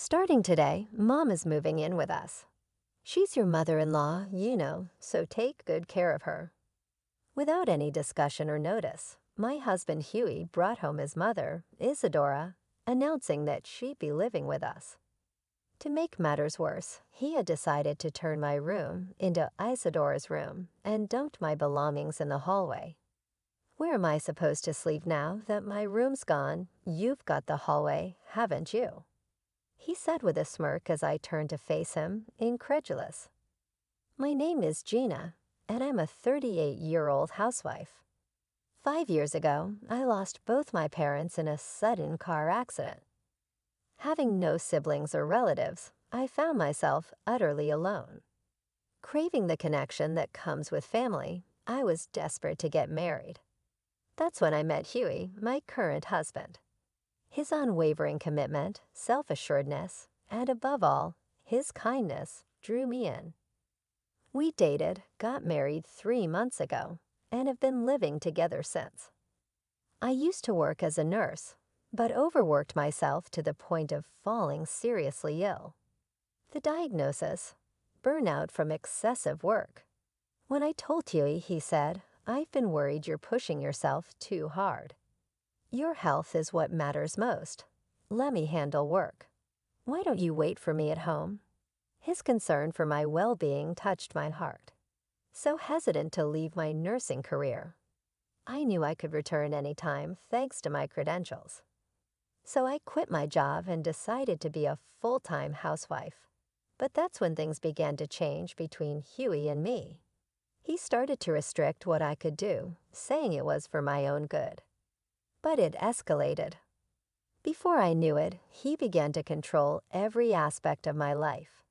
Starting today, Mom is moving in with us. She's your mother-in-law, so take good care of her. Without any discussion or notice, my husband Huey brought home his mother, Isadora, announcing that she'd be living with us. To make matters worse, he had decided to turn my room into Isadora's room and dumped my belongings in the hallway. Where am I supposed to sleep now that my room's gone? You've got the hallway, haven't you? He said with a smirk as I turned to face him, incredulous. My name is Gina, and I'm a 38-year-old housewife. 5 years ago, I lost both my parents in a sudden car accident. Having no siblings or relatives, I found myself utterly alone. Craving the connection that comes with family, I was desperate to get married. That's when I met Huey, my current husband. His unwavering commitment, self-assuredness, and above all, his kindness drew me in. We dated, got married 3 months ago, and have been living together since. I used to work as a nurse, but overworked myself to the point of falling seriously ill. The diagnosis: burnout from excessive work. When I told Huey, he said, "I've been worried you're pushing yourself too hard. Your health is what matters most. Let me handle work. Why don't you wait for me at home?" His concern for my well-being touched my heart. So hesitant to leave my nursing career. I knew I could return any time thanks to my credentials. So I quit my job and decided to be a full-time housewife. But that's when things began to change between Huey and me. He started to restrict what I could do, saying it was for my own good. But it escalated. Before I knew it, he began to control every aspect of my life.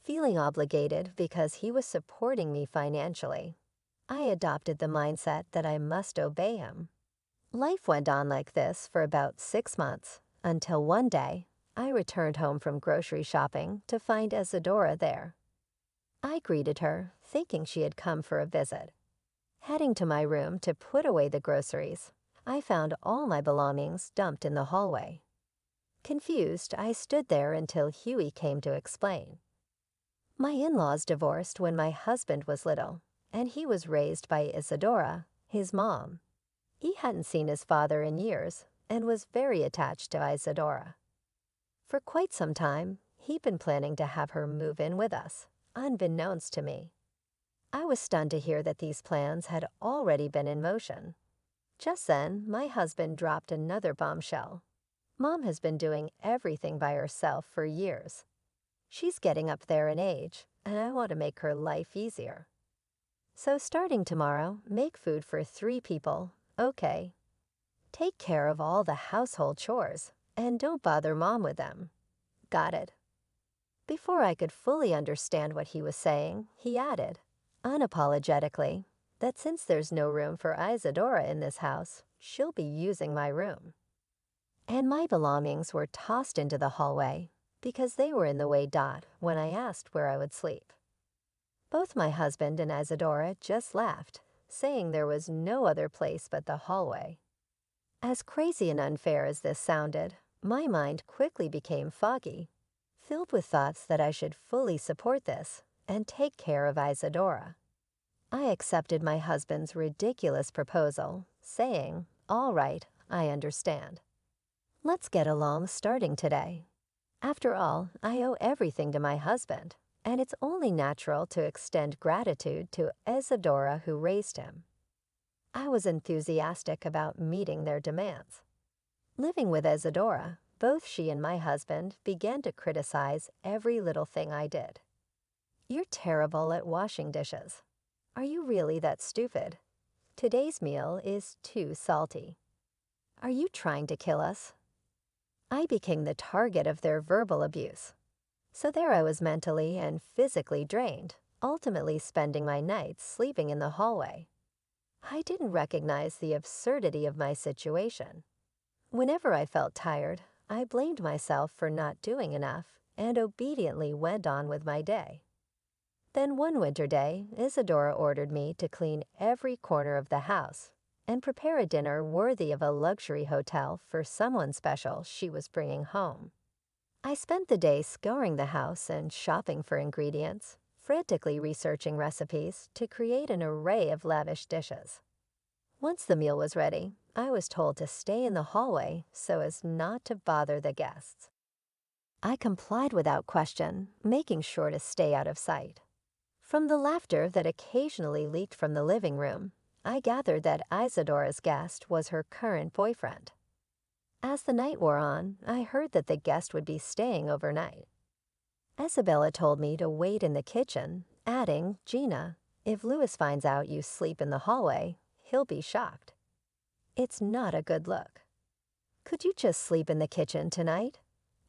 Feeling obligated because he was supporting me financially, I adopted the mindset that I must obey him. Life went on like this for about 6 months, until one day, I returned home from grocery shopping to find Isadora there. I greeted her, thinking she had come for a visit. Heading to my room to put away the groceries, I found all my belongings dumped in the hallway. Confused, I stood there until Huey came to explain. My in-laws divorced when my husband was little, and he was raised by Isadora, his mom. He hadn't seen his father in years and was very attached to Isadora. For quite some time, he'd been planning to have her move in with us, unbeknownst to me. I was stunned to hear that these plans had already been in motion. Just then, my husband dropped another bombshell. Mom has been doing everything by herself for years. She's getting up there in age, and I want to make her life easier. So starting tomorrow, make food for 3 people, okay? Take care of all the household chores, and don't bother Mom with them. Got it. Before I could fully understand what he was saying, he added, unapologetically, that since there's no room for Isadora in this house, she'll be using my room. And my belongings were tossed into the hallway because they were in the way when I asked where I would sleep. Both my husband and Isadora just laughed, saying there was no other place but the hallway. As crazy and unfair as this sounded, my mind quickly became foggy, filled with thoughts that I should fully support this and take care of Isadora. I accepted my husband's ridiculous proposal, saying, "All right, I understand. Let's get along starting today. After all, I owe everything to my husband, and it's only natural to extend gratitude to Isadora who raised him." I was enthusiastic about meeting their demands. Living with Isadora, both she and my husband began to criticize every little thing I did. "You're terrible at washing dishes. Are you really that stupid? Today's meal is too salty. Are you trying to kill us?" I became the target of their verbal abuse. So there I was mentally and physically drained, ultimately spending my nights sleeping in the hallway. I didn't recognize the absurdity of my situation. Whenever I felt tired, I blamed myself for not doing enough and obediently went on with my day. Then one winter day, Isadora ordered me to clean every corner of the house and prepare a dinner worthy of a luxury hotel for someone special she was bringing home. I spent the day scouring the house and shopping for ingredients, frantically researching recipes to create an array of lavish dishes. Once the meal was ready, I was told to stay in the hallway so as not to bother the guests. I complied without question, making sure to stay out of sight. From the laughter that occasionally leaked from the living room, I gathered that Isadora's guest was her current boyfriend. As the night wore on, I heard that the guest would be staying overnight. Isabella told me to wait in the kitchen, adding, "Gina, if Louis finds out you sleep in the hallway, he'll be shocked. It's not a good look. Could you just sleep in the kitchen tonight?"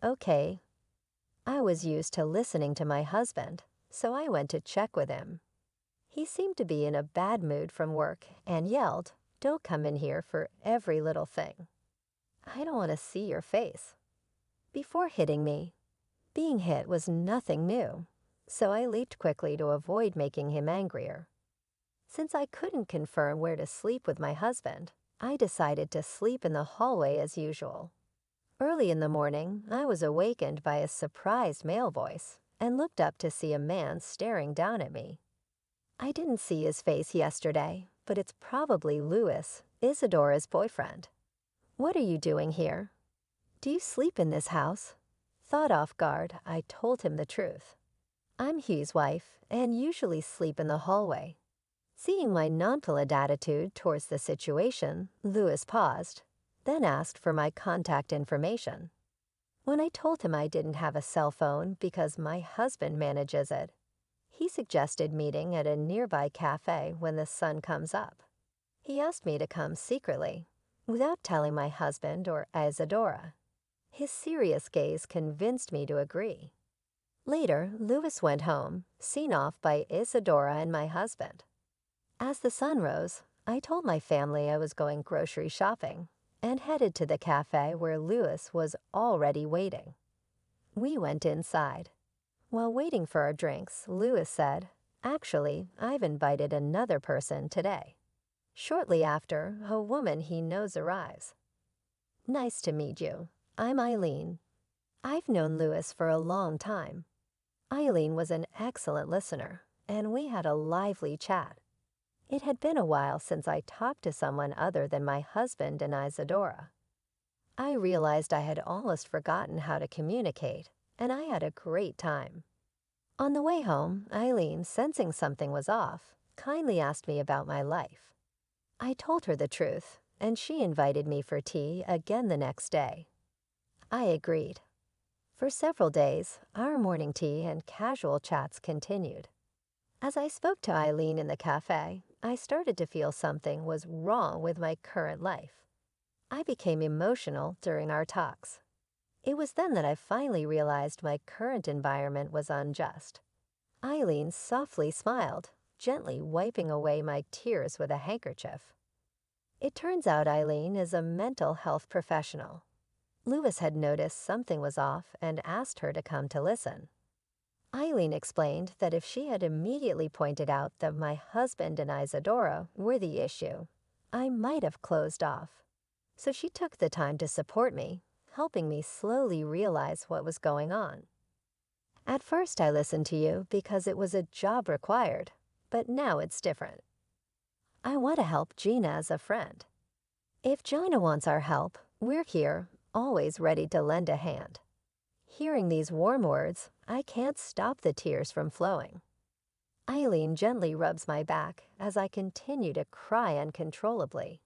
"Okay." I was used to listening to my husband, so I went to check with him. He seemed to be in a bad mood from work and yelled, "Don't come in here for every little thing. I don't want to see your face." Before hitting me, being hit was nothing new, so I leaped quickly to avoid making him angrier. Since I couldn't confirm where to sleep with my husband, I decided to sleep in the hallway as usual. Early in the morning, I was awakened by a surprised male voice and looked up to see a man staring down at me. I didn't see his face yesterday, but it's probably Louis, Isadora's boyfriend. "What are you doing here? Do you sleep in this house?" Thought off guard, I told him the truth. "I'm Hugh's wife and usually sleep in the hallway." Seeing my nonchalant attitude towards the situation, Louis paused, then asked for my contact information. When I told him I didn't have a cell phone because my husband manages it, he suggested meeting at a nearby cafe when the sun comes up. He asked me to come secretly, without telling my husband or Isadora. His serious gaze convinced me to agree. Later, Louis went home, seen off by Isadora and my husband. As the sun rose, I told my family I was going grocery shopping and headed to the cafe where Louis was already waiting. We went inside. While waiting for our drinks, Louis said, "Actually, I've invited another person today." Shortly after, a woman he knows arrives. "Nice to meet you. I'm Eileen." I've known Louis for a long time. Eileen was an excellent listener, and we had a lively chat. It had been a while since I talked to someone other than my husband and Isadora. I realized I had almost forgotten how to communicate, and I had a great time. On the way home, Eileen, sensing something was off, kindly asked me about my life. I told her the truth, and she invited me for tea again the next day. I agreed. For several days, our morning tea and casual chats continued. As I spoke to Eileen in the cafe, I started to feel something was wrong with my current life. I became emotional during our talks. It was then that I finally realized my current environment was unjust. Eileen softly smiled, gently wiping away my tears with a handkerchief. It turns out Eileen is a mental health professional. Louis had noticed something was off and asked her to come to listen. Eileen explained that if she had immediately pointed out that my husband and Isadora were the issue, I might have closed off. So she took the time to support me, helping me slowly realize what was going on. "At first I listened to you because it was a job required, but now it's different. I want to help Gina as a friend. If Gina wants our help, we're here, always ready to lend a hand." Hearing these warm words, I can't stop the tears from flowing. Eileen gently rubs my back as I continue to cry uncontrollably.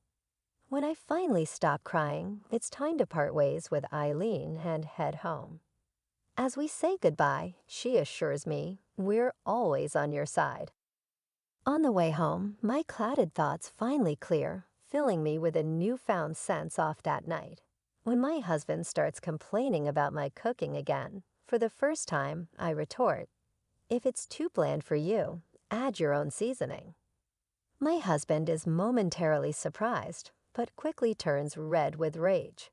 When I finally stop crying, it's time to part ways with Eileen and head home. As we say goodbye, she assures me, "We're always on your side." On the way home, my clouded thoughts finally clear, filling me with a newfound sense off that night. When my husband starts complaining about my cooking again, for the first time, I retort, "If it's too bland for you, add your own seasoning." My husband is momentarily surprised, but quickly turns red with rage.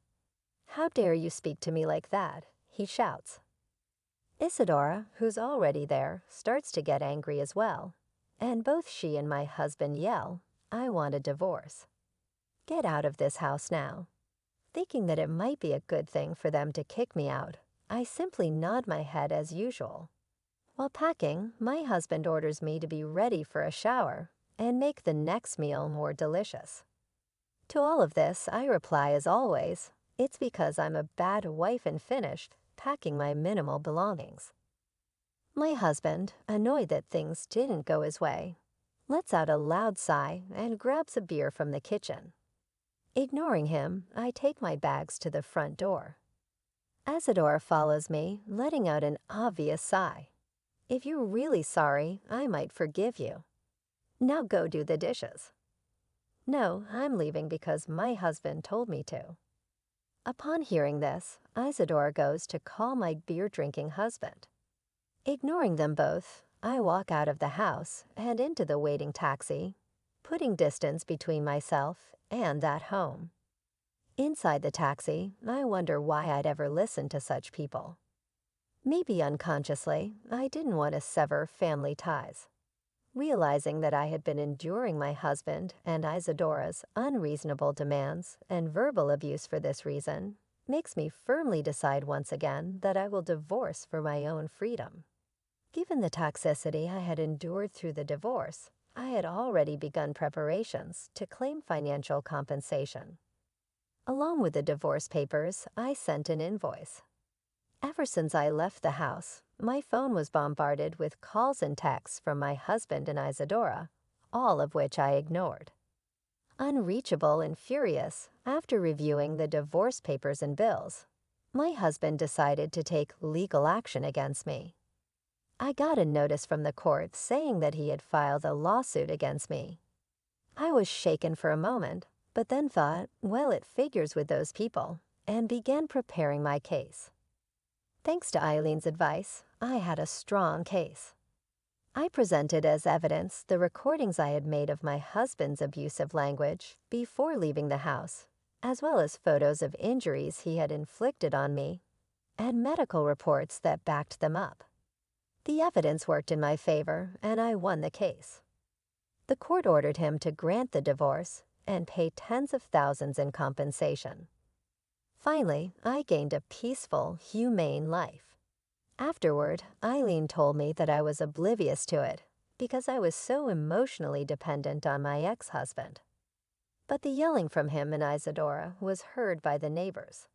"How dare you speak to me like that?" he shouts. Isadora, who's already there, starts to get angry as well, and both she and my husband yell, "I want a divorce. Get out of this house now." Thinking that it might be a good thing for them to kick me out, I simply nod my head as usual. While packing, my husband orders me to be ready for a shower and make the next meal more delicious. To all of this, I reply as always, it's because I'm a bad wife and finished packing my minimal belongings. My husband, annoyed that things didn't go his way, lets out a loud sigh and grabs a beer from the kitchen. Ignoring him, I take my bags to the front door. Isadora follows me, letting out an obvious sigh. If you're really sorry, I might forgive you. Now go do the dishes. No, I'm leaving because my husband told me to. Upon hearing this, Isadora goes to call my beer-drinking husband. Ignoring them both, I walk out of the house and into the waiting taxi, putting distance between myself and that home. Inside the taxi, I wonder why I'd ever listen to such people. Maybe unconsciously, I didn't want to sever family ties. Realizing that I had been enduring my husband and Isadora's unreasonable demands and verbal abuse for this reason makes me firmly decide once again that I will divorce for my own freedom. Given the toxicity I had endured through the divorce, I had already begun preparations to claim financial compensation. Along with the divorce papers, I sent an invoice. Ever since I left the house, my phone was bombarded with calls and texts from my husband and Isadora, all of which I ignored. Unreachable and furious, after reviewing the divorce papers and bills, my husband decided to take legal action against me. I got a notice from the court saying that he had filed a lawsuit against me. I was shaken for a moment, but then thought, well, it figures with those people, and began preparing my case. Thanks to Eileen's advice, I had a strong case. I presented as evidence the recordings I had made of my husband's abusive language before leaving the house, as well as photos of injuries he had inflicted on me, and medical reports that backed them up. The evidence worked in my favor, and I won the case. The court ordered him to grant the divorce and pay tens of thousands in compensation. Finally, I gained a peaceful, humane life. Afterward, Eileen told me that I was oblivious to it because I was so emotionally dependent on my ex-husband. But the yelling from him and Isadora was heard by the neighbors.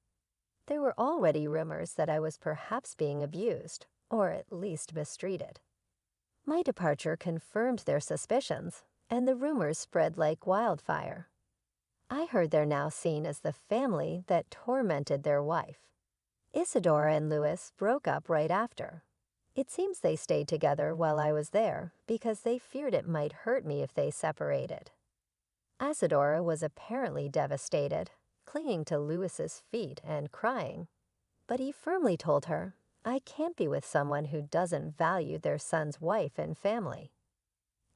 There were already rumors that I was perhaps being abused, or at least mistreated. My departure confirmed their suspicions, and the rumors spread like wildfire. I heard they're now seen as the family that tormented their wife. Isadora and Louis broke up right after. It seems they stayed together while I was there because they feared it might hurt me if they separated. Isadora was apparently devastated, clinging to Louis's feet and crying, but he firmly told her, I can't be with someone who doesn't value their son's wife and family.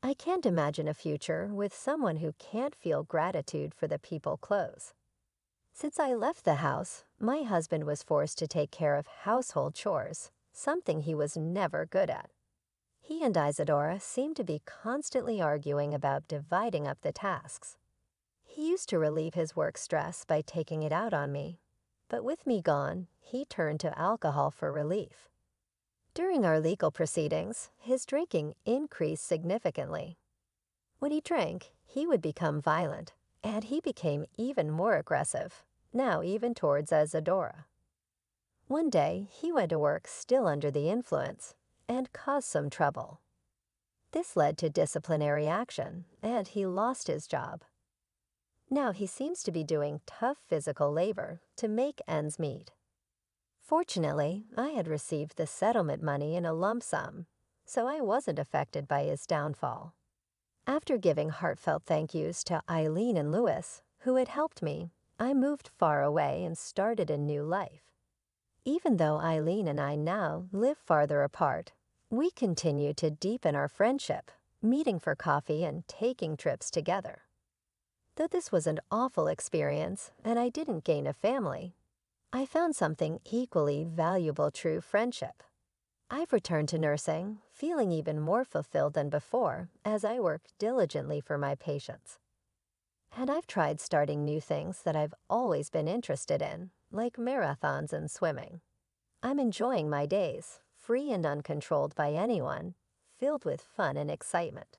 I can't imagine a future with someone who can't feel gratitude for the people close. Since I left the house, my husband was forced to take care of household chores, something he was never good at. He and Isadora seemed to be constantly arguing about dividing up the tasks. He used to relieve his work stress by taking it out on me, but with me gone, he turned to alcohol for relief. During our legal proceedings, his drinking increased significantly. When he drank, he would become violent, and he became even more aggressive, now even towards Isadora. One day, he went to work still under the influence and caused some trouble. This led to disciplinary action, and he lost his job. Now he seems to be doing tough physical labor to make ends meet. Fortunately, I had received the settlement money in a lump sum, so I wasn't affected by his downfall. After giving heartfelt thank yous to Eileen and Louis, who had helped me, I moved far away and started a new life. Even though Eileen and I now live farther apart, we continue to deepen our friendship, meeting for coffee and taking trips together. Though this was an awful experience and I didn't gain a family, I found something equally valuable: true friendship. I've returned to nursing, feeling even more fulfilled than before as I work diligently for my patients. And I've tried starting new things that I've always been interested in, like marathons and swimming. I'm enjoying my days, free and uncontrolled by anyone, filled with fun and excitement.